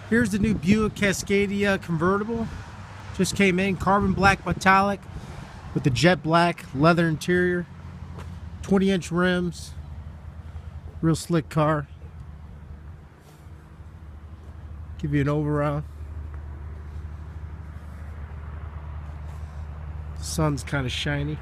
Here's the new Buick Cascada Convertible. Just came in, carbon black metallic with the jet black leather interior, 20-inch rims, real slick car. Give you an over-round. Sun's kind of shiny.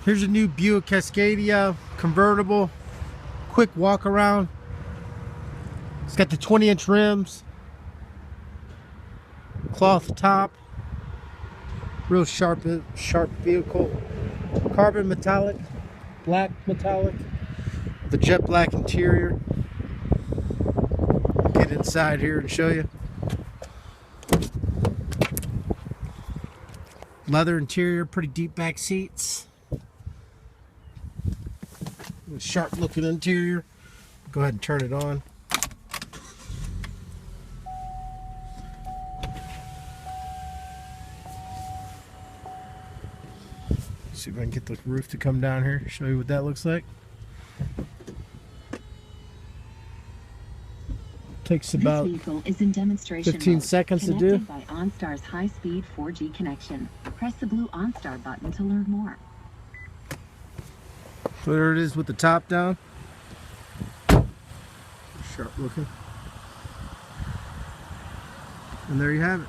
Here's a new Buick Cascada Convertible. Quick walk around. It's got the 20-inch rims, cloth top, real sharp vehicle. Carbon metallic, black metallic, the jet black interior. Get inside here and show you. Leather interior, pretty deep back seats. Sharp looking interior. Go ahead and turn it on. See if I can get the roof to come down here, show you what that looks like. Takes about 15 seconds to do. By OnStar's high-speed 4G connection. Press the blue OnStar button to learn more. So there it is with the top down. Sharp looking. And there you have it.